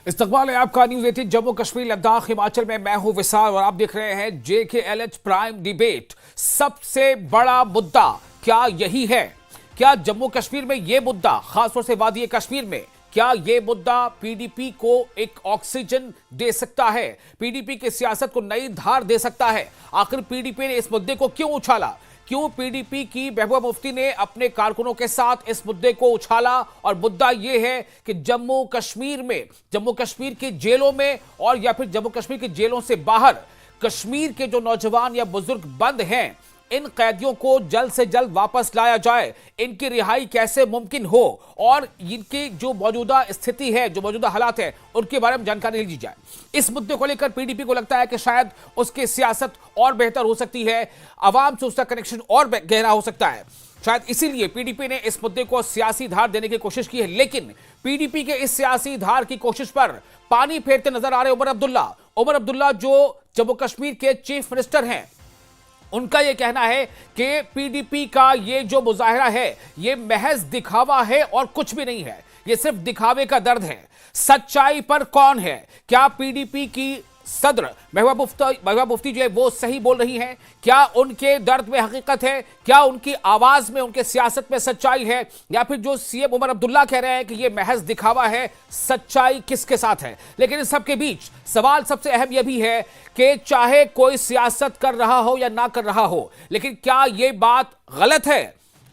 इस्तकबाल है आपका न्यूज 18 जम्मू कश्मीर लद्दाख हिमाचल में। मैं हूं विशाल और आप देख रहे हैं JKLH प्राइम डिबेट। सबसे बड़ा मुद्दा क्या यही है? क्या जम्मू कश्मीर में यह मुद्दा, खासतौर से वादी कश्मीर में, क्या यह मुद्दा PDP को एक ऑक्सीजन दे सकता है, PDP की सियासत को नई धार दे सकता है? आखिर PDP ने इस मुद्दे को क्यों उछाला? क्यों PDP की महबूबा मुफ्ती ने अपने कारकुनों के साथ इस मुद्दे को उछाला? और मुद्दा यह है कि जम्मू कश्मीर में, जम्मू कश्मीर की जेलों में और या फिर जम्मू कश्मीर की जेलों से बाहर कश्मीर के जो नौजवान या बुजुर्ग बंद हैं, इन कैदियों को जल्द से जल्द वापस लाया जाए। इनकी रिहाई कैसे मुमकिन हो और इनकी जो मौजूदा स्थिति है, जो मौजूदा हालात है, उनके बारे में जानकारी ली जाए। इस मुद्दे को लेकर PDP को लगता है कि शायद उसकी सियासत और बेहतर हो सकती है, आवाम से उसका कनेक्शन और गहरा हो सकता है। शायद इसीलिए PDP ने इस मुद्दे को सियासी धार देने की कोशिश की है। लेकिन PDP के इस सियासी धार की कोशिश पर पानी फेरते नजर आ रहे उमर अब्दुल्ला। उमर अब्दुल्ला जो जम्मू कश्मीर के चीफ मिनिस्टर हैं, उनका यह कहना है कि PDP का ये जो मुजाहरा है ये महज दिखावा है और कुछ भी नहीं है, ये सिर्फ दिखावे का दर्द है। सच्चाई पर कौन है? क्या PDP की सदर महबूबा मुफ्ती जो है वो सही बोल रही हैं? क्या उनके दर्द में हकीकत है? क्या उनकी आवाज में, उनके सियासत में सच्चाई है? या फिर जो CM उमर अब्दुल्ला कह रहे हैं कि ये महज दिखावा है, सच्चाई किसके साथ है? लेकिन इस सबके बीच सवाल सबसे अहम यह भी है कि चाहे कोई सियासत कर रहा हो या ना कर रहा हो, लेकिन क्या यह बात गलत है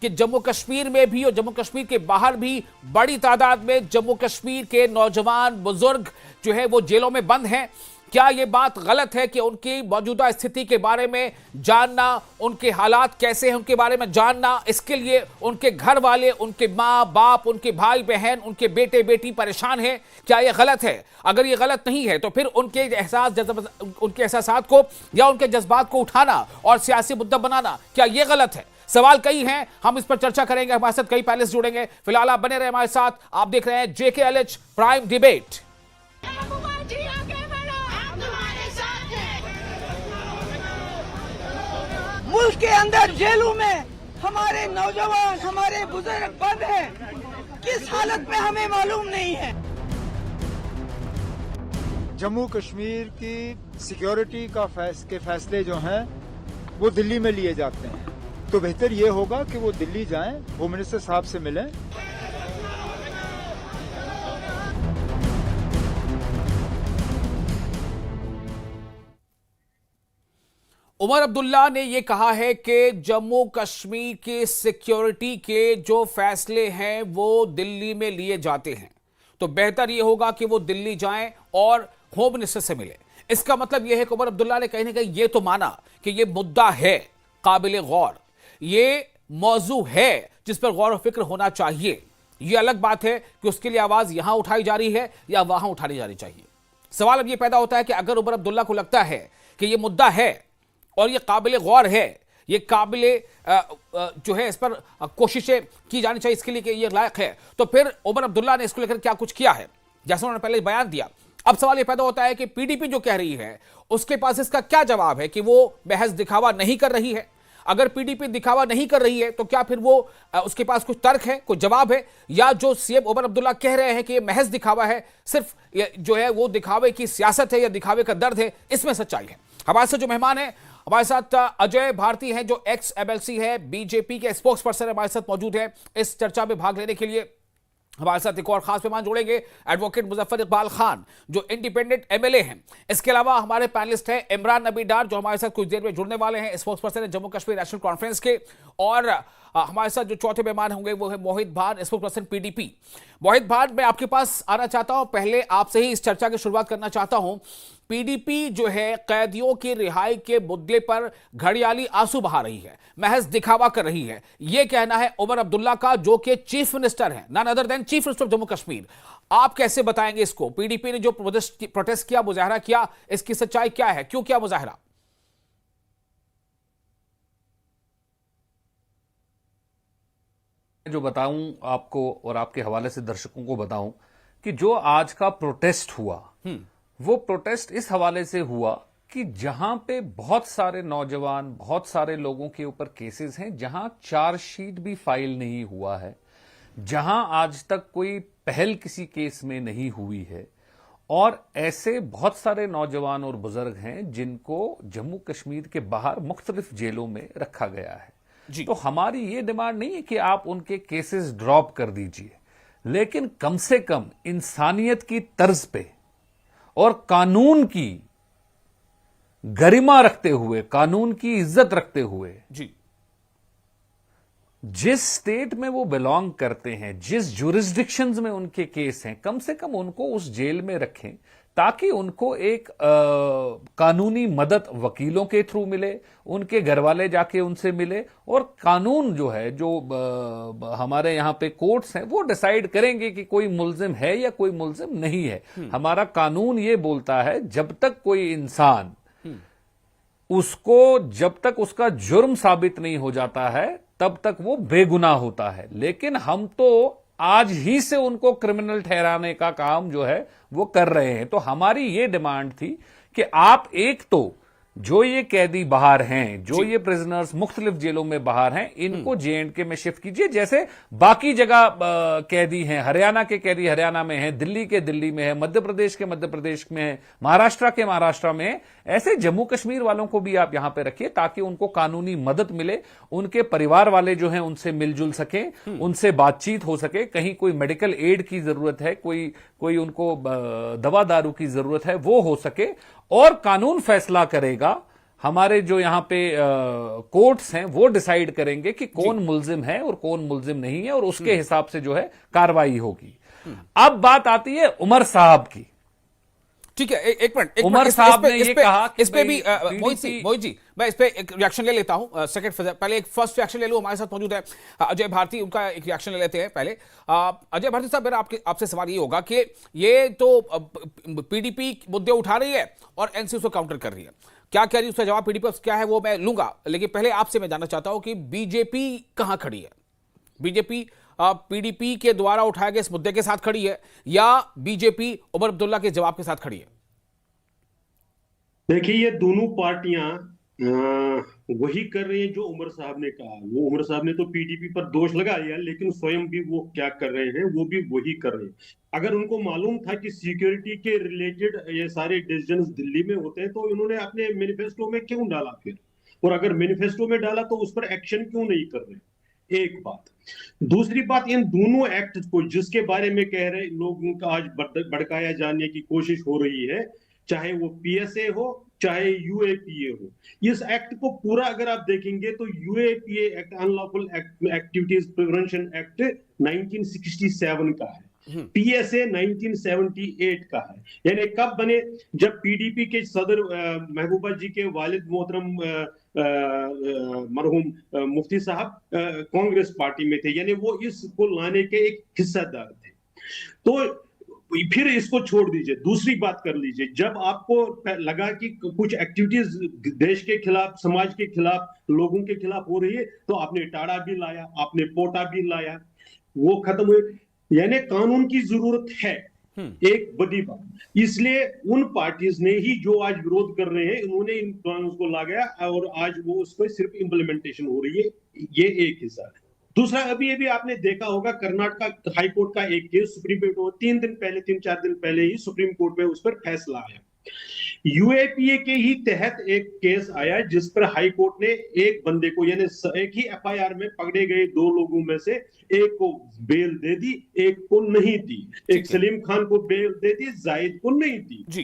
कि जम्मू कश्मीर में भी और जम्मू कश्मीर के बाहर भी बड़ी तादाद में जम्मू कश्मीर के नौजवान बुजुर्ग जो है वो जेलों में बंद हैं? क्या यह बात गलत है कि उनकी मौजूदा स्थिति के बारे में जानना, उनके हालात कैसे हैं उनके बारे में जानना, इसके लिए उनके घर वाले, उनके माँ बाप, उनके भाई बहन, उनके बेटे बेटी परेशान हैं? क्या यह गलत है? अगर यह गलत नहीं है तो फिर उनके एहसासात को या उनके जज्बात को उठाना और सियासी मुद्दा बनाना, क्या यह गलत है? सवाल कई हैं, हम इस पर चर्चा करेंगे। हमारे साथ कई पैनलिस्ट जुड़ेंगे। फिलहाल आप बने रहे हमारे साथ। आप देख रहे हैं JKLH प्राइम डिबेट। मुल्क के अंदर जेलों में हमारे नौजवान, हमारे बुजुर्ग बंद हैं, किस हालत में हमें मालूम नहीं है। जम्मू कश्मीर की सिक्योरिटी के फैसले जो हैं वो दिल्ली में लिए जाते हैं, तो बेहतर ये होगा कि वो दिल्ली जाएं, होम मिनिस्टर साहब से मिलें। उमर अब्दुल्ला ने यह कहा है कि जम्मू कश्मीर के सिक्योरिटी के जो फैसले हैं वो दिल्ली में लिए जाते हैं, तो बेहतर यह होगा कि वो दिल्ली जाएं और होम मिनिस्टर से मिले। इसका मतलब यह है कि उमर अब्दुल्ला ने कहीं ना कहीं यह तो माना कि यह मुद्दा है काबिल गौर, ये मौजू है जिस पर गौर और फिक्र होना चाहिए। यह अलग बात है कि उसके लिए आवाज यहां उठाई जा रही है या वहां उठाई जानी चाहिए। सवाल अब यह पैदा होता है कि अगर उमर अब्दुल्ला को लगता है कि यह मुद्दा है और ये काबिल गौर है, ये काबिल जो है इस पर कोशिशें की जानी चाहिए इसके लिए कि ये लायक है, तो फिर उमर अब्दुल्ला ने इसको लेकर क्या कुछ किया है, जैसा उन्होंने पहले बयान दिया। अब सवाल ये पैदा होता है कि PDP जो कह रही है उसके पास इसका क्या जवाब है कि वो महज दिखावा नहीं कर रही है? अगर PDP दिखावा नहीं कर रही है तो क्या फिर वो उसके पास कुछ तर्क है, कुछ जवाब है? या जो CM उमर अब्दुल्ला कह रहे हैं कि ये महज दिखावा है, सिर्फ जो है वो दिखावे की सियासत है या दिखावे का दर्द है, इसमें सच्चाई है? हमारे साथ जो मेहमान है, हमारे साथ अजय भारती हैं जो एक्स MLC है, BJP के स्पोक्स पर्सन हमारे साथ मौजूद है। इस चर्चा में भाग लेने के लिए हमारे साथ एक और खास मेहमान जुड़ेंगे, एडवोकेट मुजफ्फर इकबाल खान जो इंडिपेंडेंट MLA हैं। इसके अलावा हमारे पैनलिस्ट हैं इमरान नबी डार जो हमारे साथ कुछ देर में जुड़ने वाले हैं, स्पोक्स पर्सन है जम्मू कश्मीर नेशनल कॉन्फ्रेंस के। और हमारे साथ जो चौथे मेहमान होंगे वो है मोहित भान, स्पोक्स पर्सन PDP। मोहित भान, मैं आपके पास आना चाहता हूं, पहले आपसे ही इस चर्चा की शुरुआत करना चाहता हूं। PDP जो है कैदियों की रिहाई के मुद्दे पर घड़ियाली आंसू बहा रही है, महज दिखावा कर रही है, यह कहना है उमर अब्दुल्ला का जो कि चीफ मिनिस्टर है, none other than chief minister of Jammu Kashmir. आप कैसे बताएंगे इसको? PDP ने जो प्रोटेस्ट किया, मुजाहरा किया, इसकी सच्चाई क्या है? क्यों किया मुजाहरा? जो बताऊं आपको और आपके हवाले से दर्शकों को बताऊं कि जो आज का प्रोटेस्ट हुआ वो प्रोटेस्ट इस हवाले से हुआ कि जहां पे बहुत सारे नौजवान, बहुत सारे लोगों के ऊपर केसेस हैं, जहां चार्जशीट भी फाइल नहीं हुआ है, जहां आज तक कोई पहल किसी केस में नहीं हुई है, और ऐसे बहुत सारे नौजवान और बुजुर्ग हैं जिनको जम्मू कश्मीर के बाहर मुख्तलिफ जेलों में रखा गया है। तो हमारी ये डिमांड नहीं है कि आप उनके केसेस ड्रॉप कर दीजिए, लेकिन कम से कम इंसानियत की तर्ज पे और कानून की गरिमा रखते हुए, कानून की इज्जत रखते हुए, जी, जिस स्टेट में वो बिलोंग करते हैं, जिस जुरिस्डिक्शंस में उनके केस हैं, कम से कम उनको उस जेल में रखें ताकि उनको एक कानूनी मदद वकीलों के थ्रू मिले, उनके घर वाले जाके उनसे मिले, और कानून जो है, जो हमारे यहां पे कोर्ट्स हैं, वो डिसाइड करेंगे कि कोई मुल्जिम है या कोई मुल्जिम नहीं है। हमारा कानून ये बोलता है जब तक कोई इंसान उसको, जब तक उसका जुर्म साबित नहीं हो जाता है तब तक वो बेगुनाह होता है। लेकिन हम तो आज ही से उनको क्रिमिनल ठहराने का काम जो है वो कर रहे हैं। तो हमारी ये डिमांड थी कि आप एक तो जो ये कैदी बाहर हैं, जो ये प्रिजनर्स मुख्तलिफ जेलों में बाहर हैं, इनको जे.एंड.के में शिफ्ट कीजिए, जैसे बाकी जगह कैदी हैं। हरियाणा के कैदी हरियाणा में हैं, दिल्ली के दिल्ली में है, मध्य प्रदेश के मध्य प्रदेश में है, महाराष्ट्र के महाराष्ट्र में है। ऐसे जम्मू कश्मीर वालों को भी आप यहां पे रखिए ताकि उनको कानूनी मदद मिले, उनके परिवार वाले जो हैं उनसे मिलजुल सकें, उनसे बातचीत हो सके। कहीं कोई मेडिकल एड की जरूरत है, कोई उनको दवा दारू की जरूरत है, वो हो सके, और कानून फैसला करेगा। हमारे जो यहां पे कोर्ट्स हैं वो डिसाइड करेंगे कि कौन मुल्जिम है और कौन मुल्जिम नहीं है, और उसके हिसाब से जो है कार्रवाई होगी। अब बात आती है उमर साहब की। ठीक है, एक मिनट, उमर साहब ने ये कहा कि इस पे भी मोहित जी, मैं इस पे एक रिएक्शन ले लेता हूं। सेकंड, पहले एक फर्स्ट रिएक्शन ले लूं। हमारे साथ मौजूद है अजय भारती, उनका एक रिएक्शन ले लेते हैं पहले। अजय भारती साहब, मेरा आपसे सवाल ये होगा कि ये तो पीडीपी मुद्दे उठा रही है और एनसी उसको काउंटर कर रही है, क्या कह रही है उसका जवाब पीडीपी क्या है वो मैं लूंगा, लेकिन पहले आपसे मैं जानना चाहता हूं कि बीजेपी कहां खड़ी है? बीजेपी पीडीपी के द्वारा उठाए गए इस मुद्दे के साथ खड़ी है या बीजेपी उमर अब्दुल्ला के जवाब के साथ खड़ी है? देखिए, ये दोनों पार्टियां वही कर रही हैं जो उमर साहब ने कहा। वो उमर साहब ने तो पीडीपी पर दोष लगा दिया, लेकिन स्वयं भी वो क्या कर रहे हैं, वो भी वही कर रहे हैं। अगर उनको मालूम था कि सिक्योरिटी के रिलेटेड ये सारे डिसीजंस दिल्ली में होते हैं, तो इन्होंने अपने मैनिफेस्टो में क्यों डाला फिर? और अगर मैनिफेस्टो में डाला तो उस पर एक्शन क्यों नहीं कर रहे? एक बात। दूसरी बात, इन दोनों एक्ट को जिसके बारे में कह रहे लोगों का आज भड़काया जाने की कोशिश हो रही है, चाहे वो पीएसए हो चाहे यूएपीए हो, इस एक्ट को पूरा अगर आप देखेंगे तो UAPA act, unlawful activities prevention act 1967 का है, पीएसए 1978 का है। यानी कब बने? जब पीडीपी के सदर महबूबा जी के वालिद मोहतरम मरहूम मुफ्ती साहब कांग्रेस पार्टी में थे, यानी वो इसको लाने के एक हिस्सेदार थे। तो फिर इसको छोड़ दीजिए, दूसरी बात कर लीजिए। जब आपको लगा कि कुछ एक्टिविटीज देश के खिलाफ, समाज के खिलाफ, लोगों के खिलाफ हो रही है, तो आपने टाड़ा भी लाया, आपने पोटा भी लाया, वो खत्म हुए। यानी कानून की जरूरत है, एक बड़ी बात। इसलिए उन पार्टीज ने ही जो आज विरोध कर रहे हैं, उन्होंने इन कानून को लाया और आज वो उसको सिर्फ इंप्लीमेंटेशन हो रही है। ये एक हिस्सा है। दूसरा, अभी आपने देखा होगा कर्नाटक हाई कोर्ट का एक केस सुप्रीम कोर्ट में 3-4 दिन पहले ही सुप्रीम कोर्ट में उस पर फैसला आया। यूएपीए के ही तहत एक केस आया जिस पर हाई कोर्ट ने एक बंदे को, यानी एक ही एफआईआर में पकड़े गए 2 लोगों में से एक को बेल दे दी, एक को नहीं दी। एक सलीम खान को बेल दे दी, जाहिद को नहीं दी जी।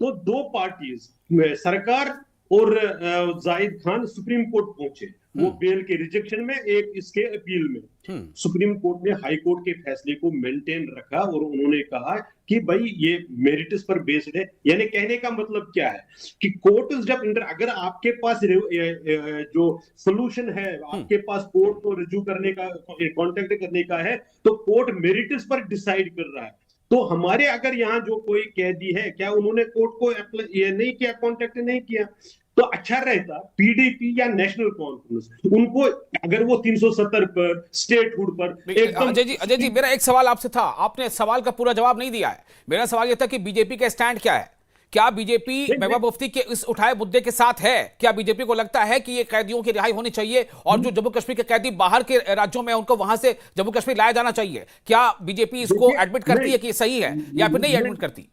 तो 2 पार्टीज, सरकार और जाहिद खान, सुप्रीम कोर्ट पहुंचे, वो बेल के रिजेक्शन में, एक इसके अपील में। सुप्रीम कोर्ट ने हाई कोर्ट के फैसले को मेंटेन रखा और उन्होंने कहा कि भाई ये मेरिट्स पर बेस्ड है। यानी कहने का मतलब क्या है कि कोर्ट जब अगर आपके पास जो सोल्यूशन है, आपके पास कोर्ट को रिज्यू करने का, कॉन्टेक्ट करने का है, तो कोर्ट मेरिट्स पर डिसाइड कर रहा है। तो हमारे अगर यहाँ जो कोई कैदी है, क्या उन्होंने कोर्ट को ये नहीं किया, कॉन्टेक्ट नहीं किया? तो अच्छा रहता पीडीपी या नेशनल कॉन्फ्रेंस उनको, अगर वो 370 पर, स्टेटहुड पर। अजय जी, मेरा एक सवाल आपसे था, आपने सवाल का पूरा जवाब नहीं दिया है। मेरा सवाल यह था कि बीजेपी का स्टैंड क्या है? क्या बीजेपी महबूबा मुफ्ती के इस उठाए मुद्दे के साथ है? क्या बीजेपी को लगता है कि ये कैदियों की रिहाई होनी चाहिए और जो जम्मू कश्मीर के कैदी बाहर के राज्यों में उनको वहां से जम्मू कश्मीर लाया जाना चाहिए? क्या बीजेपी इसको एडमिट करती है कि सही है या फिर नहीं एडमिट करती?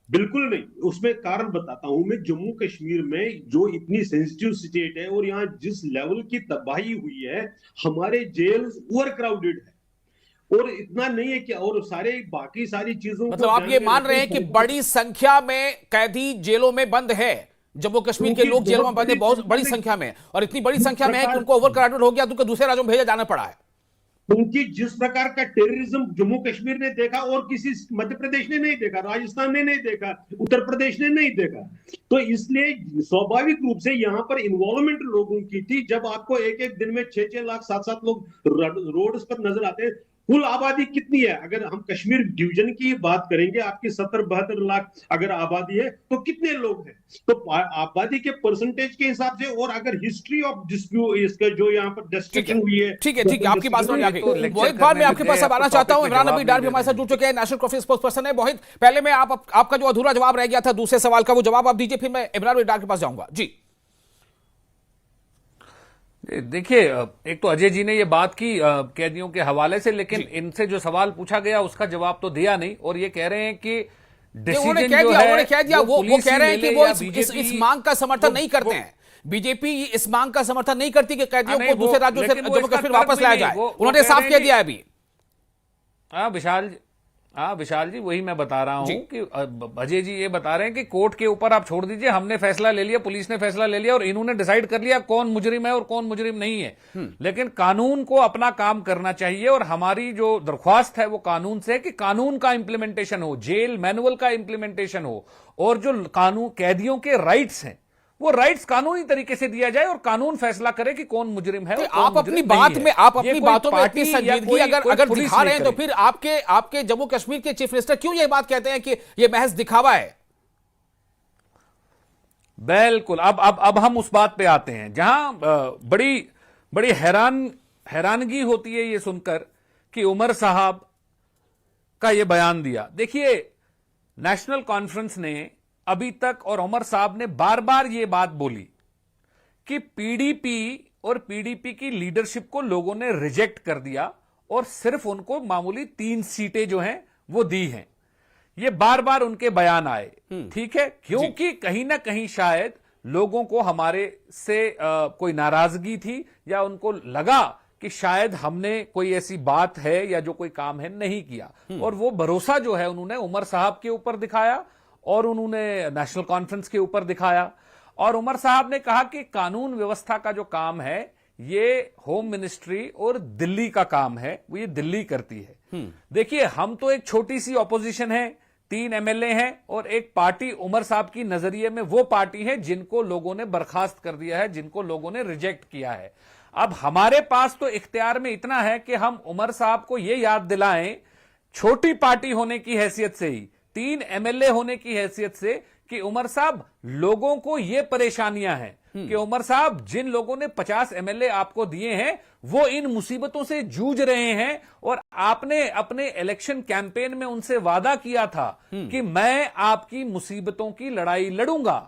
बिल्कुल नहीं, उसमें कारण बताता हूं मैं। जम्मू कश्मीर में जो इतनी सेंसिटिव स्टेट है और यहाँ जिस लेवल की तबाही हुई है, हमारे जेल ओवर क्राउडेड है और इतना नहीं है कि और सारे बाकी सारी चीजों मतलब आप ये मान रहे हैं कि बड़ी संख्या में कैदी जेलों में बंद है, जम्मू कश्मीर के लोग जेलों में बंद है बहुत बड़ी संख्या में, और इतनी बड़ी संख्या में है कि उनको ओवर क्राउडेड हो गया तो उनको दूसरे राज्यों में भेजा जाना पड़ा है। क्योंकि जिस प्रकार का टेररिज्म जम्मू कश्मीर ने देखा और किसी मध्य प्रदेश ने नहीं देखा, राजस्थान ने नहीं देखा, उत्तर प्रदेश ने नहीं देखा, तो इसलिए स्वाभाविक रूप से यहाँ पर इन्वॉल्वमेंट लोगों की थी। जब आपको एक एक दिन में 6-6 लाख 7-7 लोग रोड्स पर नजर आते हैं, कुल आबादी कितनी है? अगर हम कश्मीर डिवीजन की बात करेंगे, आपकी 70-72 लाख अगर आबादी है तो कितने लोग हैं? तो आबादी के परसेंटेज के हिसाब से, और अगर हिस्ट्री ऑफ डिस्प्यूट इसका जो यहाँ पर डिस्ट्रक्शन हुई है, ठीक है, आपकी बात समझ आ गई। मोहित भाई, मैं आपके पास अब आना चाहता हूं। इमरान नबी डार भी हमारे साथ जुड़ चुके हैं, नेशनल कॉन्फ्रेंस स्पोक्स पर्सन है। मोहित, पहले मैं आपका जो अधूरा जवाब रह गया था दूसरे सवाल का, वो जवाब आप दीजिए, फिर मैं इमरान नबी डार के पास जाऊंगा। जी देखिए, एक तो अजय जी ने ये बात की कैदियों के हवाले से, लेकिन इनसे जो सवाल पूछा गया उसका जवाब तो दिया नहीं, और ये कह रहे हैं कि उन्होंने कह दिया वो कह रहे हैं कि वो इस मांग का समर्थन नहीं करते हैं। बीजेपी इस मांग का समर्थन नहीं करती कि कैदियों को दूसरे राज्यों से जम्मू कश्मीर वापस लाया जाए। उन्होंने साफ कह दिया है अभी। विशाल जी, वही मैं बता रहा हूं कि अजय जी ये बता रहे हैं कि कोर्ट के ऊपर आप छोड़ दीजिए, हमने फैसला ले लिया, पुलिस ने फैसला ले लिया और इन्होंने डिसाइड कर लिया कौन मुजरिम है और कौन मुजरिम नहीं है। लेकिन कानून को अपना काम करना चाहिए, और हमारी जो दरख्वास्त है वो कानून से है कि कानून का इंप्लीमेंटेशन हो, जेल मैनुअल का इंप्लीमेंटेशन हो, और जो कानून कैदियों के राइट्स हैं वो राइट्स कानूनी तरीके से दिया जाए और कानून फैसला करे कि कौन मुजरिम है। आप अपनी बात में, आप अपनी बातों में इतनी संजीदगी अगर दिखा रहे हैं, तो फिर आपके जम्मू कश्मीर के चीफ मिनिस्टर क्यों ये बात कहते हैं कि ये महज दिखावा है? बिल्कुल, अब हम उस बात पे आते हैं जहां बड़ी हैरानगी होती है ये सुनकर कि उमर साहब का ये बयान दिया। देखिए, नेशनल कॉन्फ्रेंस ने अभी तक, और उमर साहब ने बार बार ये बात बोली कि पीडीपी और पीडीपी की लीडरशिप को लोगों ने रिजेक्ट कर दिया और सिर्फ उनको मामूली 3 सीटें जो हैं वो दी हैं। ये बार बार उनके बयान आए, ठीक है, क्योंकि कहीं ना कहीं शायद लोगों को हमारे से कोई नाराजगी थी, या उनको लगा कि शायद हमने कोई ऐसी बात है या जो कोई काम है नहीं किया, और वो भरोसा जो है उन्होंने उमर साहब के ऊपर दिखाया और उन्होंने नेशनल कॉन्फ्रेंस के ऊपर दिखाया। और उमर साहब ने कहा कि कानून व्यवस्था का जो काम है ये होम मिनिस्ट्री और दिल्ली का काम है, वो ये दिल्ली करती है। देखिए, हम तो एक छोटी सी ऑपोजिशन है, 3 एमएलए हैं, और एक पार्टी उमर साहब की नजरिए में वो पार्टी है जिनको लोगों ने बर्खास्त कर दिया है, जिनको लोगों ने रिजेक्ट किया है। अब हमारे पास तो इख्तियार में इतना है कि हम उमर साहब को यह याद दिलाएं, छोटी पार्टी होने की हैसियत से ही, 3 एमएलए होने की हैसियत से, कि उमर साहब, लोगों को यह परेशानियां हैं कि उमर साहब, जिन लोगों ने 50 एमएलए आपको दिए हैं वो इन मुसीबतों से जूझ रहे हैं, और आपने अपने इलेक्शन कैंपेन में उनसे वादा किया था कि मैं आपकी मुसीबतों की लड़ाई लड़ूंगा।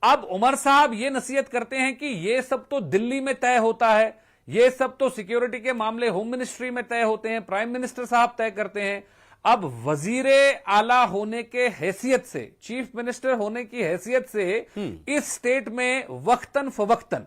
अब उमर साहब ये नसीहत करते हैं कि ये सब तो दिल्ली में तय होता है, ये सब तो सिक्योरिटी के मामले होम मिनिस्ट्री में तय होते हैं, प्राइम मिनिस्टर साहब तय करते हैं। अब वजीरे आला होने के हैसियत से, चीफ मिनिस्टर होने की हैसियत से, इस स्टेट में वक्तन फवक्तन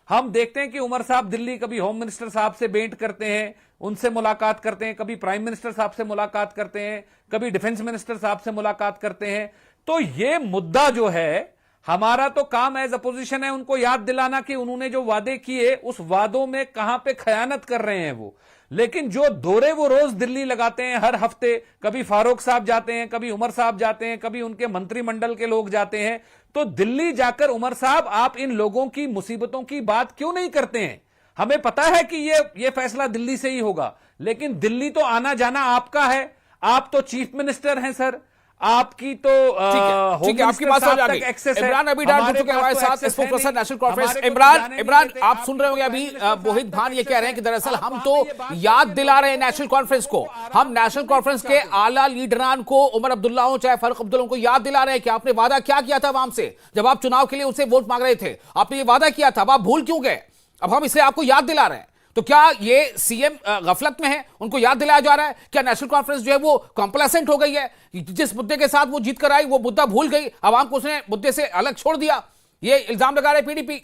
हम देखते हैं कि उमर साहब दिल्ली कभी होम मिनिस्टर साहब से भेंट करते हैं, उनसे मुलाकात करते हैं, कभी प्राइम मिनिस्टर साहब से मुलाकात करते हैं, कभी डिफेंस मिनिस्टर साहब से मुलाकात करते हैं। तो ये मुद्दा जो है, हमारा तो काम एज अपोजिशन है उनको याद दिलाना कि उन्होंने जो वादे किए उस वादों में कहां पे खयानत कर रहे हैं वो। लेकिन जो दौरे वो रोज दिल्ली लगाते हैं हर हफ्ते, कभी फारूक साहब जाते हैं, कभी उमर साहब जाते हैं, कभी उनके मंत्रिमंडल के लोग जाते हैं, तो दिल्ली जाकर उमर साहब, आप इन लोगों की मुसीबतों की बात क्यों नहीं करते हैं? हमें पता है कि ये फैसला दिल्ली से ही होगा, लेकिन दिल्ली तो आना जाना आपका है, आप तो चीफ मिनिस्टर हैं सर, आपकी तो ठीक है, आपकी बात समझ आ गई। इमरान अभी डाल चुके हैं हमारे साथ, स्पोक्सपर्सन नेशनल कॉन्फ्रेंस। इमरान, आप सुन रहे होंगे अभी मोहित भान ये कह रहे हैं कि दरअसल हम तो याद दिला रहे हैं नेशनल कॉन्फ्रेंस को, हम नेशनल कॉन्फ्रेंस के आला लीडरान को, उमर अब्दुल्ला हो चाहे फारूक अब्दुल्ला को, याद दिला रहे हैं कि आपने वादा क्या किया था आवाम से जब आप चुनाव के लिए उनसे वोट मांग रहे थे। आपने ये वादा किया था, अब आप भूल क्यों गए? अब हम इसे आपको याद दिला रहे हैं। तो क्या ये सीएम गफलत में है, उनको याद दिलाया जा रहा है? क्या नेशनल कॉन्फ्रेंस जो है वो कॉम्प्लेसेंट हो गई है? जिस मुद्दे के साथ वो जीत कर आई वो मुद्दा भूल गई, आवाम को उसने मुद्दे से अलग छोड़ दिया, ये इल्जाम लगा रहे पीडीपी।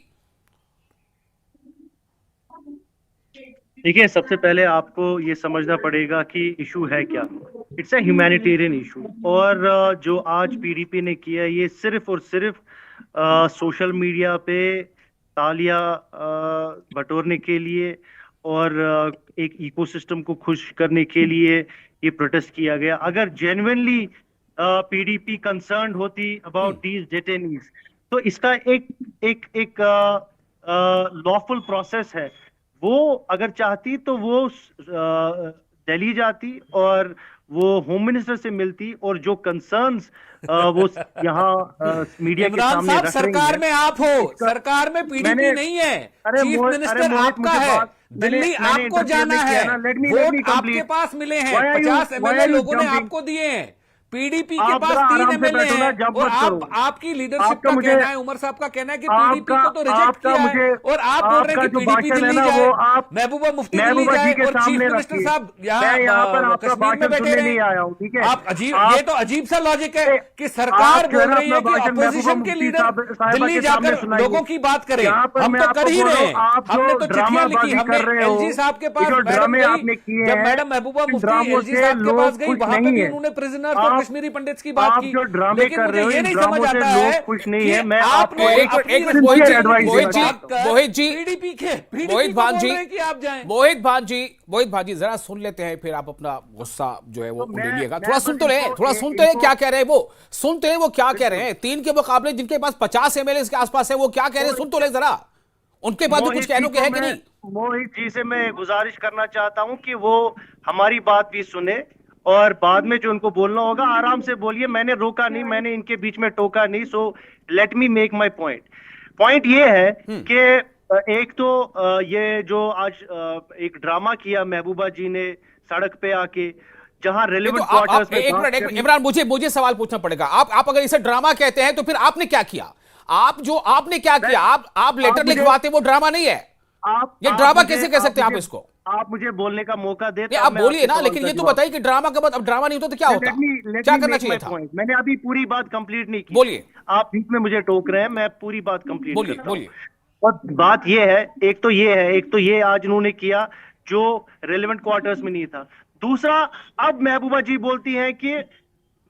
देखिए, सबसे पहले आपको ये समझना पड़ेगा कि इशू है क्या। इट्स अ ह्यूमैनिटेरियन इशू, और जो आज पीडीपी ने किया ये सिर्फ और सिर्फ सोशल मीडिया पे तालियां बटोरने के लिए और एक इकोसिस्टम को खुश करने के लिए ये प्रोटेस्ट किया गया। अगर जेन्युइनली पीडीपी कंसर्न्ड होती अबाउट दीज डिटेनीज तो इसका एक लॉफुल प्रोसेस है। वो अगर चाहती तो वो दिल्ली जाती और वो होम मिनिस्टर से मिलती और जो कंसर्न्स वो यहाँ मीडिया के इमरान सामने साहब, रख सरकार रही में आप हो, सरकार में पीडीपी नहीं है, चीफ मिनिस्टर आपका है, दिल्ली आपको जाना है, वोट आपके पास मिले हैं, 50 एमएलए लोगों ने आपको दिए हैं, पीडीपी के पास 3 एमएलए हैं, और आपकी लीडरशिप का कहना है, उमर साहब का कहना है कि पीडीपी को तो रिजेक्ट किया है, और आप बोल रहे हैं कि पीडीपी दिल्ली जाए, महबूबा मुफ्ती दिल्ली जाए, और चीफ मिनिस्टर साहब यहाँ कश्मीर में बैठे रहे। आप अजीब, ये तो अजीब सा लॉजिक है कि सरकार बोल रही है कि अपोजिशन के लीडर दिल्ली जाकर लोगों की बात करें। हम तो कर ही रहे हैं, हमने तो चिट्ठियां लिखी, हमने एलजी साहब के पास, जब मैडम महबूबा मुफ्ती एलजी साहब के पास गई, वहां पे भी उन्होंने प्रिजनर कश्मीरी पंडित्स की बात की, लेकिन मुझे ये नहीं समझ आता है खुश नहीं है। कि मैं आपने मोहित भांजी जरा सुन लेते हैं, फिर आप अपना गुस्सा जो है वो लीजिएगा। थोड़ा सुन तो रहे क्या कह रहे हैं वो, सुनते हैं वो क्या कह रहे हैं। 3 के मुकाबले जिनके पास 50 एमएलए के आसपास है वो क्या कह रहे हैं, सुन तो ले जरा, उनके बाद भी कुछ कहने के है कि नहीं। मोहित जी से मैं गुजारिश करना चाहता हूं कि वो हमारी बात भी सुने और बाद में जो उनको बोलना होगा आराम से बोलिए। मैंने रोका नहीं, मैंने इनके बीच में टोका नहीं। So let me make my point ये है कि एक तो ये जो आज एक ड्रामा किया महबूबा जी ने सड़क पे आके, जहां रेलेवेंट क्वार्टर्स में। इमरान, मुझे सवाल पूछना पड़ेगा। आप अगर इसे ड्रामा कहते हैं तो फिर आपने क्या किया? आपने क्या किया? आप लेटर लिखवाते, वो ड्रामा नहीं है। ये ड्रामा कैसे कह सकते हैं आप इसको? आप मुझे बोलने का मौका देते, आप बोलिए ना, लेकिन ये तो बताइए कि ड्रामा के बाद अब ड्रामा नहीं होता तो क्या होता? क्या करना चाहिए था? मैंने अभी पूरी बात कंप्लीट नहीं की। बोलिए। आप बीच में मुझे टोक रहे हैं, मैं पूरी बात कंप्लीट बोलिए। और बात ये है, एक तो ये आज उन्होंने किया जो रेलेवेंट क्वार्टर्स में नहीं था। दूसरा, अब महबूबा जी बोलती हैं कि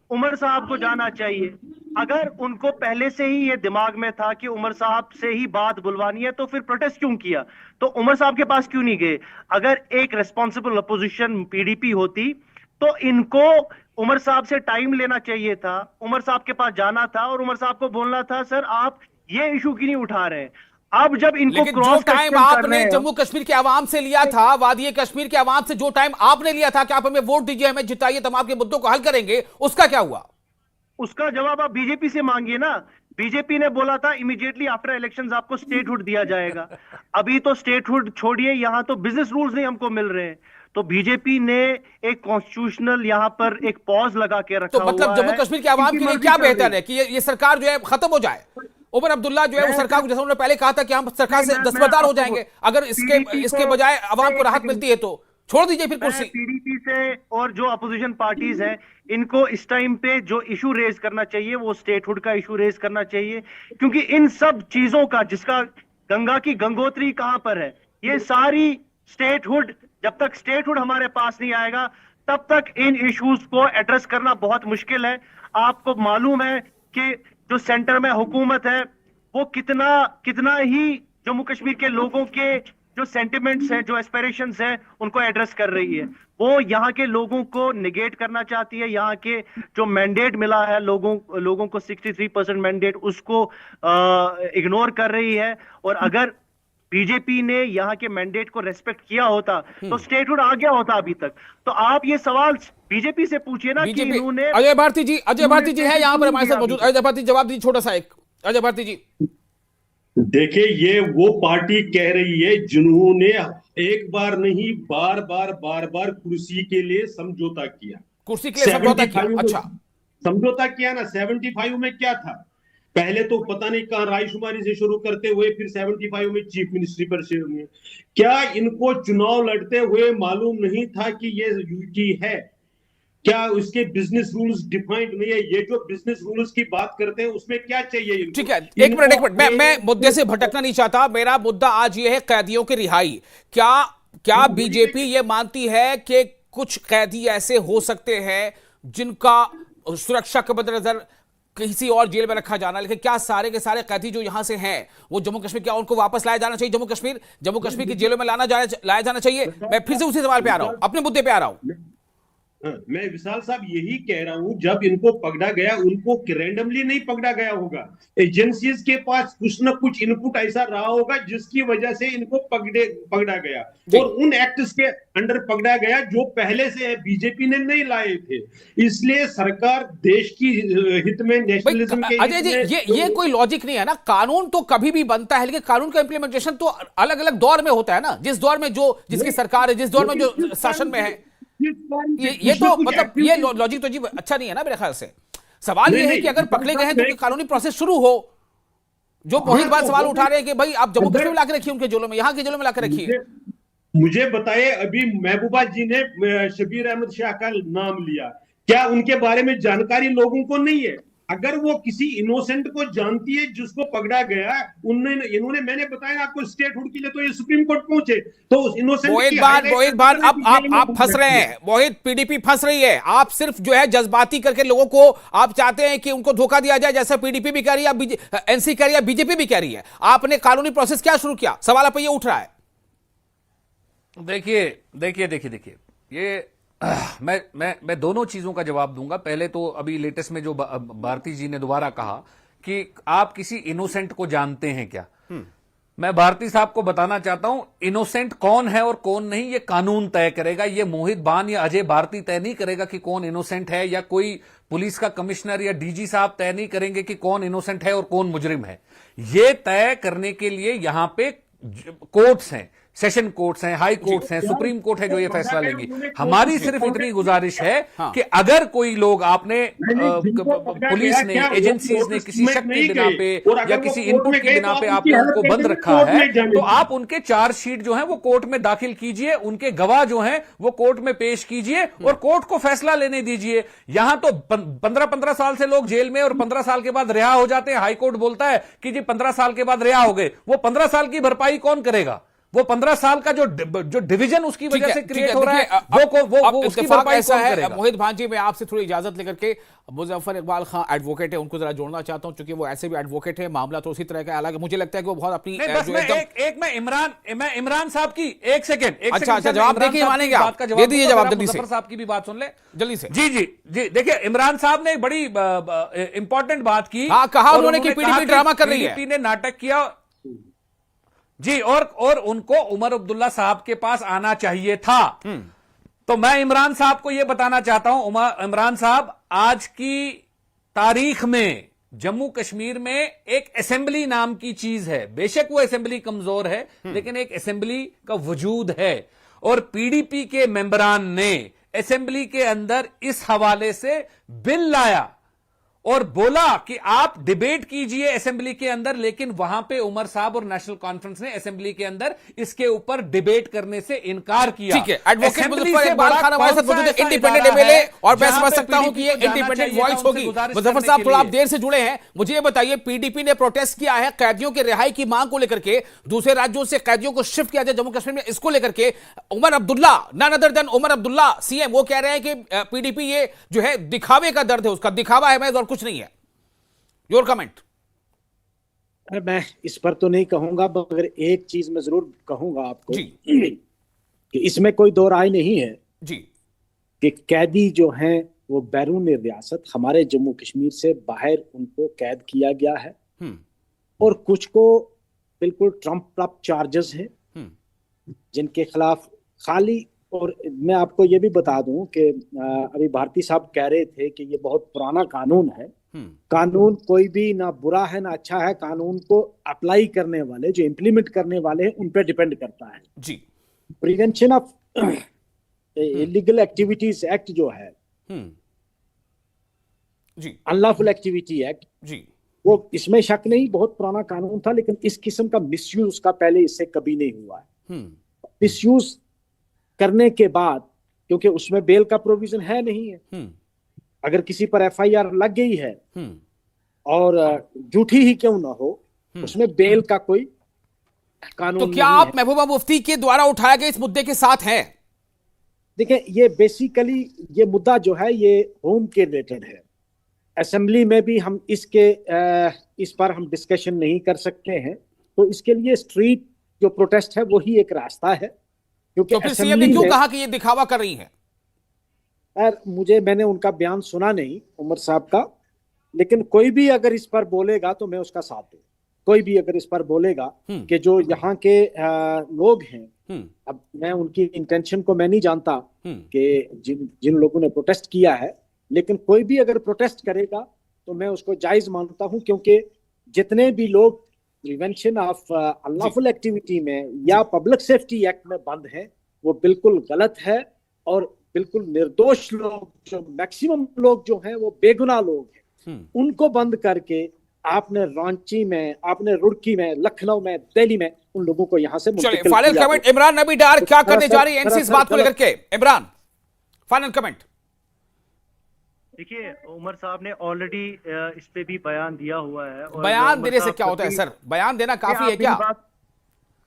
उमर साहब को जाना चाहिए। अगर उनको पहले से ही ये दिमाग में था कि उमर साहब से ही बात बुलवानी है तो फिर प्रोटेस्ट क्यों किया? तो उमर साहब के पास क्यों नहीं गए? अगर एक रेस्पॉन्सिबल अपोजिशन पीडीपी होती तो इनको उमर साहब से टाइम लेना चाहिए था, उमर साहब के पास जाना था और उमर साहब को बोलना था सर आप ये इशू क्यों नहीं उठा रहे हैं। अब जब इनको जो टाइम आपने जम्मू कश्मीर के आवाम से लिया था, वादी कश्मीर के आवाम से जो टाइम आपने लिया था कि आप हमें वोट दीजिए, हमें जिताइए, तमाम के मुद्दों को हल करेंगे, उसका क्या हुआ? उसका जवाब आप बीजेपी से मांगिए ना। बीजेपी ने बोला था इमीडिएटली आफ्टर इलेक्शंस आपको स्टेटहुड दिया जाएगा। अभी तो स्टेटहुड छोड़िए, यहां तो बिजनेस रूल्स नहीं हमको मिल रहे हैं। तो बीजेपी ने एक कॉन्स्टिट्यूशनल यहां पर एक पॉज लगा के रखा। तो मतलब जम्मू कश्मीर के आवाम के लिए क्या बेहतर है कि ये सरकार जो है खत्म हो जाए? उमर अब्दुल्ला जो है वो सरकार को, जैसा उन्होंने पहले कहा था कि हम सरकार से दस्तबरदार हो जाएंगे, अगर इसके बजाय आवाम को राहत मिलती है तो छोड़ दीजिए फिर कुर्सी। पीडीपी से और जो अपोजिशन पार्टीज हैं इनको इस टाइम पे जो इशू रेज करना चाहिए वो स्टेटहुड का इशू रेज करना चाहिए, क्योंकि इन सब चीजों का, जिसका गंगा की गंगोत्री कहां पर है, ये सारी स्टेटहुड, जब तक स्टेटहुड हमारे पास नहीं आएगा तब तक इन इश्यूज को एड्रेस करना बहुत मुश्किल है। आपको मालूम है कि जो सेंटर में हुकूमत है वो कितना ही जम्मू कश्मीर के लोगों के जो सेंटिमेंट्स हैं, जो एस्पिरेशंस हैं, उनको एड्रेस कर रही है। वो यहाँ के लोगों को निगेट करना चाहती है। यहाँ के जो मैंडेट मिला है लोगों को 63% मैंडेट, उसको इग्नोर कर रही है। और अगर बीजेपी ने यहाँ के मैंडेट को रेस्पेक्ट किया होता तो स्टेटहुड आ गया होता अभी तक। तो आप ये सवाल बीजेपी से पूछिए ना कि इन्होंने। अजय भारती जी है यहाँ पर हमारे साथ मौजूद। अजय भारती जवाब दीजिए छोटा सा एक। अजय भारती जी, देखिए, ये वो पार्टी कह रही है जिन्होंने एक बार नहीं बार बार कुर्सी के लिए समझौता किया। कुर्सी के लिए समझौता किया? अच्छा, समझौता किया ना। 75 में क्या था? पहले तो पता नहीं कहां रायशुमारी से शुरू करते हुए फिर 75 में चीफ मिनिस्ट्री पर से हुए। क्या इनको चुनाव लड़ते हुए मालूम नहीं था कि ये यूटी है? क्या उसके बिजनेस रूल्स डिफाइंड नहीं है? ये जो बिजनेस रूल्स की बात करते हैं उसमें क्या चाहिए इनको? ठीक है, एक मिनट, मैं मुद्दे से भटकना नहीं चाहता। मेरा मुद्दा आज ये है कैदियों की रिहाई। क्या बीजेपी ये मानती है कि कुछ कैदी ऐसे हो सकते हैं जिनका सुरक्षा के मद्देनजर किसी और जेल में रखा जाना, लेकिन क्या सारे के सारे कैदी जो यहां से हैं वो जम्मू कश्मीर, क्या उनको वापस लाया जाना चाहिए? जम्मू कश्मीर की जेलों में लाया जाना चाहिए? मैं फिर से उसी सवाल पे आ रहा हूं, अपने मुद्दे पे आ रहा हूं। मैं विशाल साहब यही कह रहा हूं, जब इनको पकड़ा गया उनको रैंडमली नहीं पकड़ा गया होगा। एजेंसीज के पास कुछ ना कुछ इनपुट ऐसा रहा होगा जिसकी वजह से इनको पकड़ा गया, और उन एक्ट्स के अंडर पकड़ा गया जो पहले से बीजेपी ने नहीं लाए थे। इसलिए सरकार देश की हित में, नेशनलिज्म के अजय जी, ये कोई लॉजिक नहीं है ना। कानून तो कभी भी बनता है, लेकिन कानून का इंप्लीमेंटेशन तो अलग अलग दौर में होता है ना। जिस दौर में जिसकी सरकार है, जिस दौर में जो शासन में है, ये तो मतलब ये लॉजिक तो जी अच्छा नहीं है ना मेरे ख्याल से। सवाल ये है कि अगर पकड़े गए हैं तो कानूनी प्रोसेस शुरू हो। जो मोहित भाई सवाल उठा रहे हैं कि भाई आप जम्मू कश्मीर में लाकर रखिए, उनके जेलों में, यहाँ की जेलों में लाकर रखिए। मुझे बताइए, अभी महबूबा जी ने शबीर अहमद शाह का नाम लिया, क्या उनके बारे में जानकारी लोगों को नहीं है? अगर वो किसी इनोसेंट को जानती है जिसको पकड़ा गया, इन्होंने मैंने बताया आपको, स्टेटहुड के लिए तो ये सुप्रीम कोर्ट पहुंचे, तो उस इनोसेंट मोहित भाई आप फंस रहे हैं। मोहित, पीडीपी फंस रही है। आप सिर्फ जो है जज्बाती करके लोगों को आप चाहते हैं कि उनको धोखा दिया जाए, जैसा पीडीपी भी कह रही है, एनसी कह रही है, बीजेपी भी कह रही है। आपने कानूनी प्रोसेस क्या शुरू किया? सवाल आप ये उठ रहा है। देखिए, ये मैं दोनों चीजों का जवाब दूंगा। पहले तो अभी लेटेस्ट में जो भारती जी ने दोबारा कहा कि आप किसी इनोसेंट को जानते हैं क्या, मैं भारती साहब को बताना चाहता हूं, इनोसेंट कौन है और कौन नहीं ये कानून तय करेगा। ये मोहित बान या अजय भारती तय नहीं करेगा कि कौन इनोसेंट है, या कोई पुलिस का कमिश्नर या डीजी साहब तय नहीं करेंगे कि कौन इनोसेंट है और कौन मुजरिम है। ये तय करने के लिए यहां पे कोर्ट्स हैं, सेशन कोर्ट्स हैं, हाई कोर्ट्स हैं, सुप्रीम कोर्ट है जो ये फैसला लेंगी। हमारी सिर्फ इतनी गुजारिश है कि अगर कोई लोग आपने पुलिस ने, एजेंसीज ने किसी शक के बिना पे या किसी इनपुट के बिना पे आपने उनको बंद रखा है, तो आप उनके चार्जशीट जो है वो कोर्ट में दाखिल कीजिए, उनके गवाह जो हैं वो कोर्ट में पेश कीजिए और कोर्ट को फैसला लेने दीजिए। यहां तो 15-15 साल से लोग जेल में और 15 साल के बाद रिहा हो जाते हैं। हाईकोर्ट बोलता है कि जी 15 साल के बाद रिहा हो गए। वो 15 साल की भरपाई कौन करेगा? वो 15 साल का जो डिवीजन उसकी वजह से क्रिएट हो रहा है, वो उसकी भरपाई ऐसा कौन है। करेगा? मोहित भांजी, मैं आपसे थोड़ी इजाजत लेकर के मुजफ्फर इकबाल खां एडवोकेट है, उनको जरा जोड़ना चाहता हूं, क्योंकि वो ऐसे भी एडवोकेट है। मामला तो उसी तरह का अलग है। मुझे लगता है कि वो बहुत अपनी मैं इमरान साहब की एक सेकंड अच्छा जवाब देखिए, मानेंगे आप? दे दीजिए जवाब जल्दी से। मुजफ्फर साहब की भी बात सुन ले जल्दी से। जी, देखिए इमरान साहब ने बड़ी इंपॉर्टेंट बात की। हाँ, कहा उन्होंने कि पीडीपी ड्रामा कर रही है, पीडीपी ने नाटक किया जी, और उनको उमर अब्दुल्ला साहब के पास आना चाहिए था। तो मैं इमरान साहब को यह बताना चाहता हूं, इमरान साहब, आज की तारीख में जम्मू कश्मीर में एक असेंबली नाम की चीज है। बेशक वो असेंबली कमजोर है, लेकिन एक असेंबली का वजूद है। और पीडीपी के मेंबरान ने असेंबली के अंदर इस हवाले से बिल लाया और बोला कि आप डिबेट कीजिए असेंबली के अंदर, लेकिन वहां पे उमर साहब और नेशनल कॉन्फ्रेंस ने असेंबली के अंदर इसके ऊपर डिबेट करने से इनकार किया। ठीक है, एडवोकेट मुजफ्फर इकबाल खान हमारे साथ मौजूद है, इंडिपेंडेंट एमएलए, और मैं समझ सकता हूं कि ये इंडिपेंडेंट वॉइस होगी। मुजफ्फर साहब, थोड़ा आप देर से जुड़े हैं, मुझे ये बताइए, पीडीपी ने प्रोटेस्ट किया है कैदियों के रिहाई की मांग को लेकर के, दूसरे राज्यों से कैदियों को शिफ्ट किया जाए जम्मू कश्मीर में, इसको लेकर के Omar Abdullah, none other than Omar Abdullah CM, वो कह रहे हैं कि पीडीपी ये जो है दिखावे का दर्द है, उसका दिखावा है और कुछ नहीं है। Your comment. अरे मैं इस पर तो नहीं कहूंगा, मगर एक चीज मैं जरूर कहूंगा आपको जी कि इसमें कोई दो राय नहीं है जी कि कैदी जो हैं वो बैरून रियासत हमारे जम्मू कश्मीर से बाहर उनको कैद किया गया है, और कुछ को बिल्कुल ट्रम्प अप चार्जेस हैं जिनके खिलाफ खाली। और मैं आपको ये भी बता दूं कि अभी भारती साहब कह रहे थे कि ये बहुत पुराना कानून है। कानून कोई भी ना बुरा है ना अच्छा है, कानून को अप्लाई करने वाले, जो इम्प्लीमेंट करने वाले हैं, उन पर डिपेंड करता है जी। Prevention of Illegal Activities Act जो है जी, अनलॉफुल एक्टिविटी एक्ट जी, वो इसमें शक नहीं, बहुत पुराना कानून था, लेकिन इस किस्म का मिसयूज उसका पहले इससे कभी नहीं हुआ है। मिसयूज करने के बाद, क्योंकि उसमें बेल का प्रोविजन है नहीं है, अगर किसी पर एफआईआर लग गई है और झूठी ही क्यों ना हो, उसमें बेल का कोई कानून तो क्या नहीं आप है। महबूबा मुफ्ती के द्वारा उठाए गए इस मुद्दे के साथ हैं? देखिए, ये बेसिकली ये मुद्दा जो है ये होम के रिलेटेड है। असेंबली में भी हम इस पर हम डिस्कशन नहीं कर सकते हैं, तो इसके लिए स्ट्रीट जो प्रोटेस्ट है वही एक रास्ता है। क्योंकि तो फिर सीएम ने क्यों कहा कि ये दिखावा कर रही हैं? मैंने उनका बयान सुना नहीं उमर साहब का, लेकिन कोई भी अगर इस पर बोलेगा तो मैं उसका साथ दूं। कोई भी अगर इस पर बोलेगा कि जो यहाँ के लोग हैं, अब मैं उनकी इंटेंशन को मैं नहीं जानता कि जिन लोगों ने प्रोटेस्ट किया है, लेकिन कोई भी अगर प्रोटेस्ट करेगा तो मैं उसको जायज मानता हूं, क्योंकि जितने भी लोग प्रिवेंशन ऑफ अनलॉफुल एक्टिविटी में या पब्लिक सेफ्टी एक्ट में बंद हैं, वो बिल्कुल गलत है। और बिल्कुल निर्दोष लोग, जो मैक्सिमम लोग जो हैं वो बेगुनाह लोग हैं, उनको बंद करके आपने रांची में, आपने रुड़की में, लखनऊ में, दिल्ली में उन लोगों को यहां से चलिए, फाइनल कमेंट इमरान नबी डार क्या करने जा रही है एनसी इस बात को लेकर के? Imran, final comment. देखिए, उमर साहब ने ऑलरेडी इस पे भी बयान दिया हुआ है। और बयान देने से क्या होता है सर? बयान देना काफी है क्या?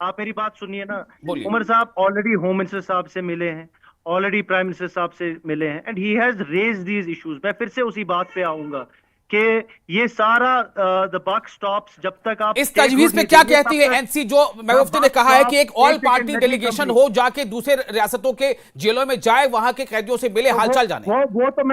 आप मेरी बात सुनिए ना। बोलिए। उमर साहब ऑलरेडी होम मिनिस्टर साहब से मिले हैं, ऑलरेडी प्राइम मिनिस्टर साहब से मिले हैं, and he has raised these issues. मैं फिर से उसी बात पे आऊंगा कि ये सारा द बक स्टॉप्स जब तक आप इस तजवीज पे क्या कहती है एनसी, जो मुफ्ती ने कहा है कि एक ऑल पार्टी डेलीगेशन हो, जाके दूसरे रियासतों के जेलों में जाए, वहां के कैदियों से मिले, हालचाल जाने? वो तो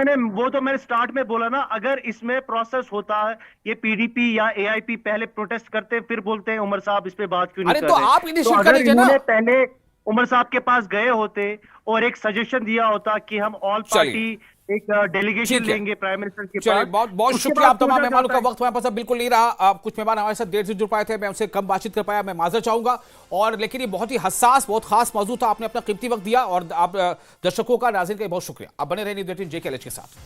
मैंने स्टार्ट में बोला ना। अगर इसमें प्रोसेस होता है, ये पीडीपी या एआईपी पहले प्रोटेस्ट करते फिर बोलते हैं उमर साहब इस पे बात क्यों नहीं कर रहे। अरे तो आप इनिशिएट कर लीजिए ना। पहले उमर साहब के पास गए होते और एक सजेशन दिया होता कि हम ऑल पार्टी एक डेलीगेशन लेंगे प्राइम मिनिस्टर के पास। बहुत बहुत शुक्रिया। आप तमाम मेहमानों का वक्त हमारे पास अब बिल्कुल नहीं रहा। कुछ मेहमान हमारे साथ देर से जुड़ पाए थे, मैं उनसे कम बातचीत कर पाया, मैं माजर चाहूंगा। और लेकिन ये बहुत ही हसास, बहुत खास मौजूद था, आपने अपना कीमती वक्त दिया, और आप दर्शकों का, नाज़रीन का बहुत शुक्रिया। आप बने रहे न्यूज़ 18 JKLH के साथ।